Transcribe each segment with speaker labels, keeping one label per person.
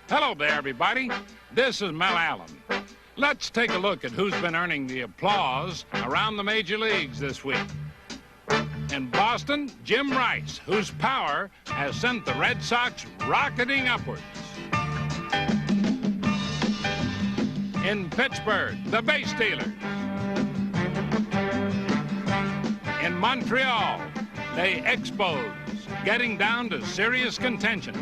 Speaker 1: Hello there, everybody. This is Mel Allen. Let's take a look at who's been earning the applause around the major leagues this week. In Boston, Jim Rice, whose power has sent the Red Sox rocketing upwards. In Pittsburgh, the base stealers. In Montreal, they expose, getting down to serious contention.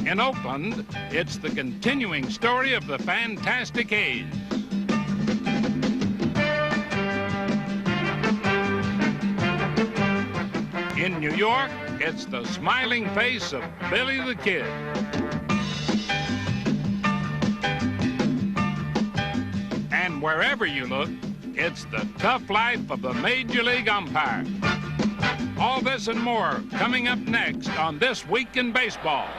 Speaker 1: In Oakland, it's the continuing story of the fantastic A's. In New York, it's the smiling face of Billy the Kid. And wherever you look, it's the tough life of the Major League umpire. All this and more coming up next on This Week in Baseball.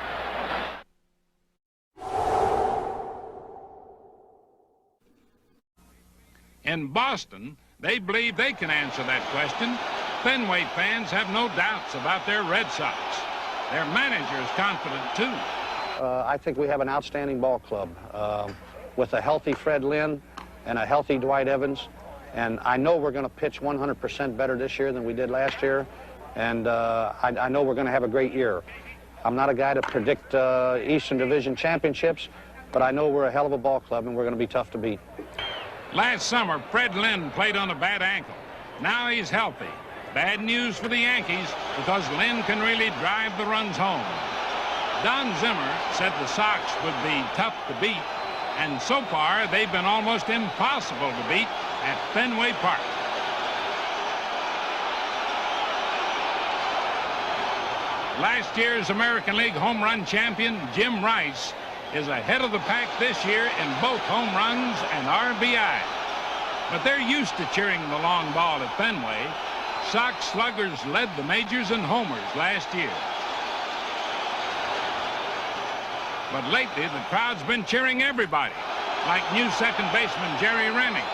Speaker 1: In Boston, they believe they can answer that question. Fenway fans have no doubts about their Red Sox. Their manager is confident, too.
Speaker 2: I think we have an outstanding ball club with a healthy Fred Lynn and a healthy Dwight Evans. And I know we're going to pitch 100% better this year than we did last year. And I know we're going to have a great year. I'm not a guy to predict Eastern Division championships, but I know we're a hell of a ball club and we're going to be tough to beat.
Speaker 1: Last summer, Fred Lynn played on a bad ankle. Now he's healthy. Bad news for the Yankees because Lynn can really drive the runs home. Don Zimmer said the Sox would be tough to beat, and so far they've been almost impossible to beat at Fenway Park. Last year's American League home run champion, Jim Rice, is ahead of the pack this year in both home runs and RBI. But they're used to cheering the long ball at Fenway. Sox sluggers led the majors in homers last year. But lately, the crowd's been cheering everybody, like new second baseman Jerry Remy.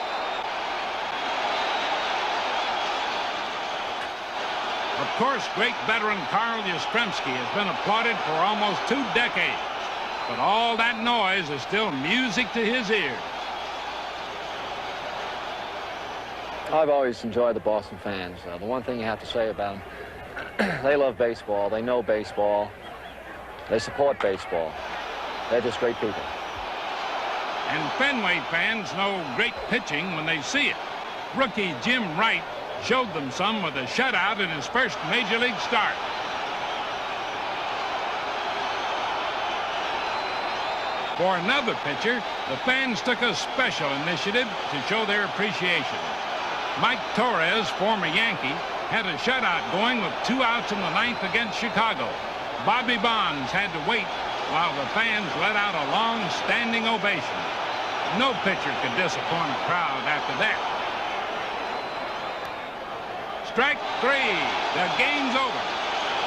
Speaker 1: Of course, great veteran Carl Yastrzemski has been applauded for almost 2 decades. But all that noise is still music to his ears.
Speaker 3: I've always enjoyed the Boston fans. The one thing you have to say about them, they love baseball, they know baseball, they support baseball. They're just great people.
Speaker 1: And Fenway fans know great pitching when they see it. Rookie Jim Wright showed them some with a shutout in his first Major League start. For another pitcher, the fans took a special initiative to show their appreciation. Mike Torrez, former Yankee, had a shutout going with 2 outs in the 9th against Chicago. Bobby Bonds had to wait while the fans let out a long standing ovation. No pitcher could disappoint a crowd after that. Strike 3. The game's over.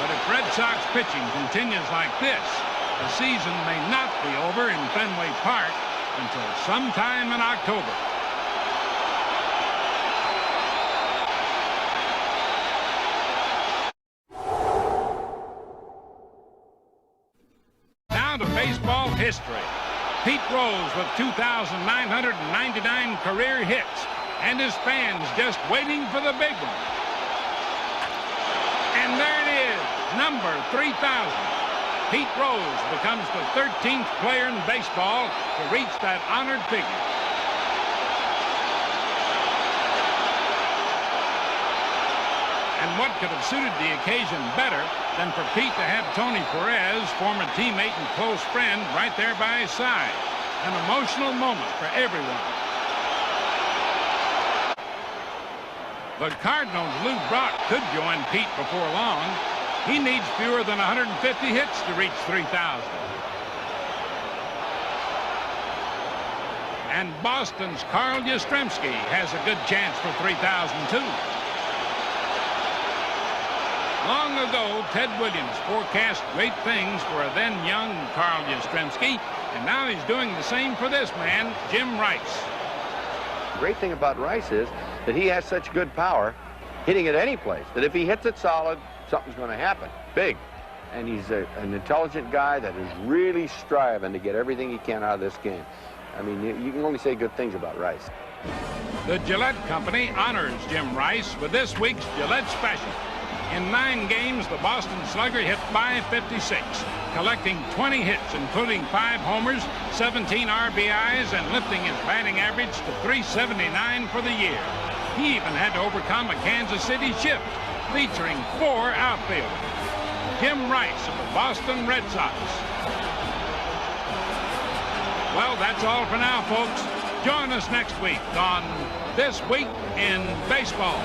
Speaker 1: But if Red Sox pitching continues like this, the season may not be over in Fenway Park until sometime in October. Now to baseball history. Pete Rose with 2,999 career hits, and his fans just waiting for the big one. And there it is, number 3,000. Pete Rose becomes the 13th player in baseball to reach that honored figure. And what could have suited the occasion better than for Pete to have Tony Perez, former teammate and close friend, right there by his side. An emotional moment for everyone. The Cardinals' Lou Brock could join Pete before long. He needs fewer than 150 hits to reach 3,000. And Boston's Carl Yastrzemski has a good chance for 3,000 too. Long ago, Ted Williams forecast great things for a then young Carl Yastrzemski, and now he's doing the same for this man, Jim Rice.
Speaker 4: The great thing about Rice is that he has such good power hitting at any place that if he hits it solid, something's going to happen. Big. and he's an intelligent guy that is really striving to get everything he can out of this game. I mean, you can only say good things about Rice.
Speaker 1: The Gillette Company honors Jim Rice with this week's Gillette Special. In 9 games, the Boston Slugger hit .556, collecting 20 hits, including 5 homers, 17 RBIs, and lifting his batting average to .379 for the year. He even had to overcome a Kansas City shift, featuring 4 outfielders. Jim Rice of the Boston Red Sox. Well, that's all for now, folks. Join us next week on This Week in Baseball.